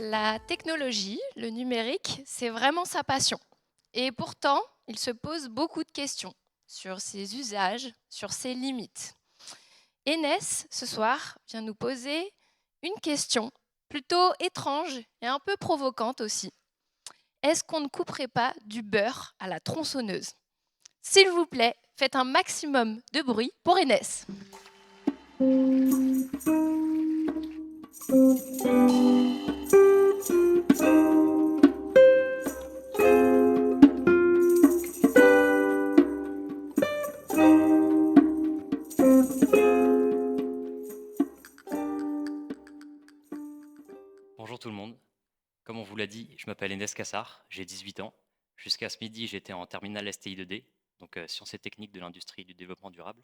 La technologie, le numérique, c'est vraiment sa passion. Et pourtant, il se pose beaucoup de questions sur ses usages, sur ses limites. Enes, ce soir, vient nous poser une question plutôt étrange et un peu provocante aussi. Est-ce qu'on ne couperait pas du beurre à la tronçonneuse? S'il vous plaît, faites un maximum de bruit pour Enes. Bonjour tout le monde. Comme on vous l'a dit, je m'appelle Enes Kassar, j'ai 18 ans. Jusqu'à ce midi, j'étais en terminale STI 2D, donc sciences et techniques de l'industrie du développement durable.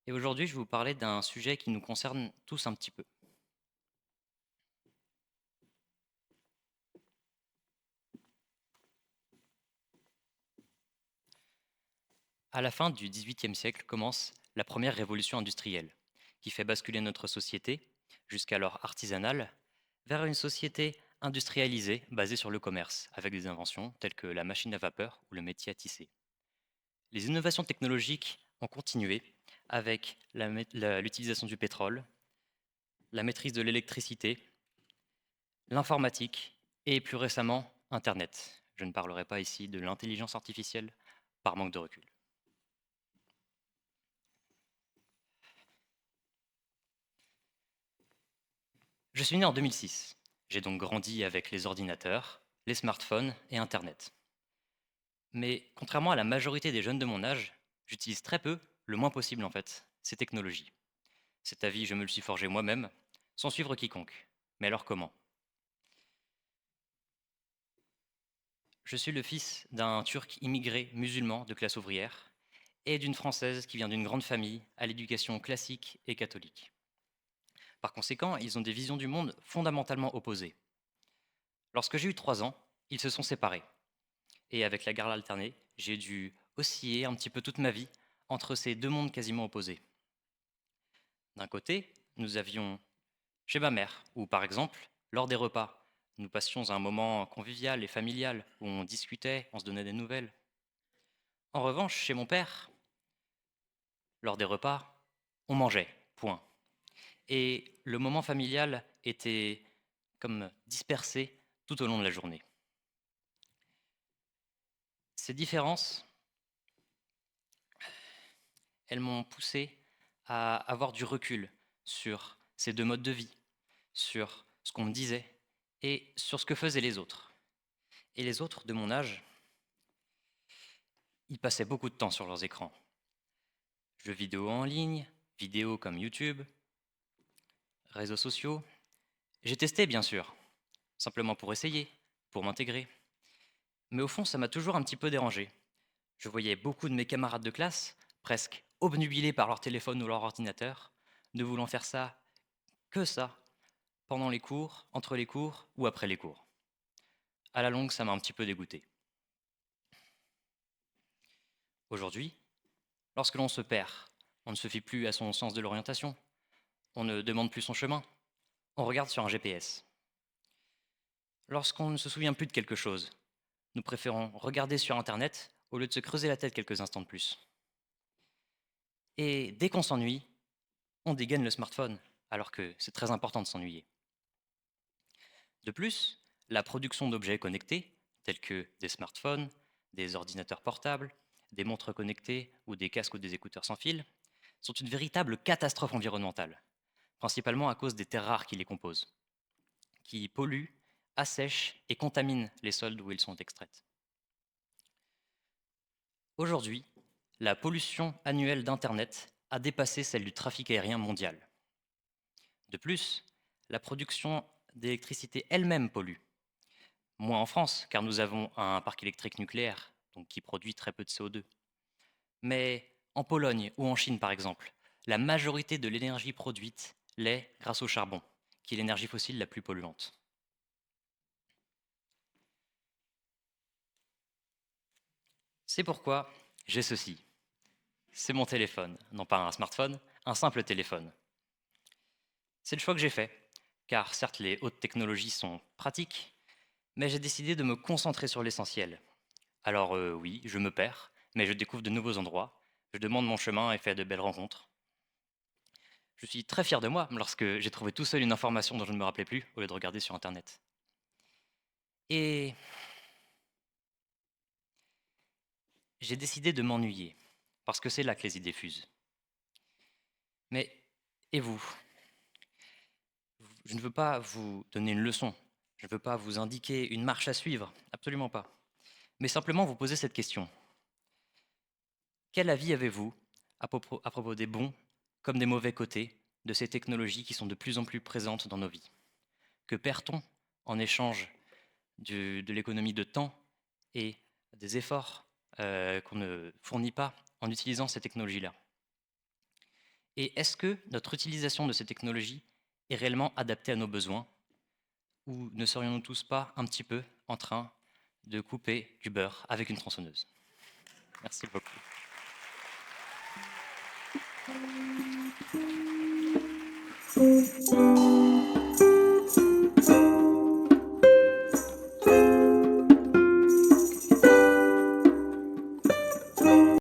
Et aujourd'hui, je vais vous parler d'un sujet qui nous concerne tous un petit peu. À la fin du XVIIIe siècle commence la première révolution industrielle, qui fait basculer notre société, jusqu'alors artisanale, vers une société industrialisée basée sur le commerce, avec des inventions telles que la machine à vapeur ou le métier à tisser. Les innovations technologiques ont continué avec l'utilisation du pétrole, la maîtrise de l'électricité, l'informatique et plus récemment Internet. Je ne parlerai pas ici de l'intelligence artificielle par manque de recul. Je suis né en 2006. J'ai donc grandi avec les ordinateurs, les smartphones et Internet. Mais contrairement à la majorité des jeunes de mon âge, j'utilise très peu, le moins possible en fait, ces technologies. Cet avis, je me le suis forgé moi-même, sans suivre quiconque. Mais alors comment? Je suis le fils d'un Turc immigré musulman de classe ouvrière et d'une Française qui vient d'une grande famille à l'éducation classique et catholique. Par conséquent, ils ont des visions du monde fondamentalement opposées. Lorsque j'ai eu 3 ans, ils se sont séparés. Et avec la garde alternée, j'ai dû osciller un petit peu toute ma vie entre ces deux mondes quasiment opposés. D'un côté, nous avions chez ma mère, où par exemple, lors des repas, nous passions un moment convivial et familial où on discutait, on se donnait des nouvelles. En revanche, chez mon père, lors des repas, on mangeait, point. Et le moment familial était comme dispersé tout au long de la journée. Ces différences, elles m'ont poussé à avoir du recul sur ces deux modes de vie, sur ce qu'on me disait et sur ce que faisaient les autres. Et les autres de mon âge, ils passaient beaucoup de temps sur leurs écrans. Jeux vidéo en ligne, vidéos comme YouTube, réseaux sociaux. J'ai testé bien sûr, simplement pour essayer, pour m'intégrer. Mais au fond, ça m'a toujours un petit peu dérangé. Je voyais beaucoup de mes camarades de classe, presque obnubilés par leur téléphone ou leur ordinateur, ne voulant faire ça, que ça, pendant les cours, entre les cours ou après les cours. À la longue, ça m'a un petit peu dégoûté. Aujourd'hui, lorsque l'on se perd, on ne se fie plus à son sens de l'orientation, on ne demande plus son chemin, on regarde sur un GPS. Lorsqu'on ne se souvient plus de quelque chose, nous préférons regarder sur Internet au lieu de se creuser la tête quelques instants de plus. Et dès qu'on s'ennuie, on dégaine le smartphone, alors que c'est très important de s'ennuyer. De plus, la production d'objets connectés, tels que des smartphones, des ordinateurs portables, des montres connectées ou des casques ou des écouteurs sans fil, sont une véritable catastrophe environnementale, principalement à cause des terres rares qui les composent, qui polluent, assèchent et contaminent les sols d'où ils sont extraites. Aujourd'hui, la pollution annuelle d'Internet a dépassé celle du trafic aérien mondial. De plus, la production d'électricité elle-même pollue. Moins en France, car nous avons un parc électrique nucléaire, donc qui produit très peu de CO2. Mais en Pologne ou en Chine, par exemple, la majorité de l'énergie produite l'est grâce au charbon, qui est l'énergie fossile la plus polluante. C'est pourquoi j'ai ceci. C'est mon téléphone, non pas un smartphone, un simple téléphone. C'est le choix que j'ai fait, car certes les hautes technologies sont pratiques, mais j'ai décidé de me concentrer sur l'essentiel. Alors oui, je me perds, mais je découvre de nouveaux endroits, je demande mon chemin et fais de belles rencontres. Je suis très fier de moi lorsque j'ai trouvé tout seul une information dont je ne me rappelais plus au lieu de regarder sur Internet. Et j'ai décidé de m'ennuyer, parce que c'est là que les idées fusent. Mais, et vous? Je ne veux pas vous donner une leçon, je ne veux pas vous indiquer une marche à suivre, absolument pas. Mais simplement vous poser cette question. Quel avis avez-vous à propos des bons comme des mauvais côtés de ces technologies qui sont de plus en plus présentes dans nos vies? Que perd-on en échange de l'économie de temps et des efforts qu'on ne fournit pas en utilisant ces technologies-là? Et est-ce que notre utilisation de ces technologies est réellement adaptée à nos besoins? Ou ne serions-nous tous pas un petit peu en train de couper du beurre avec une tronçonneuse? Merci beaucoup.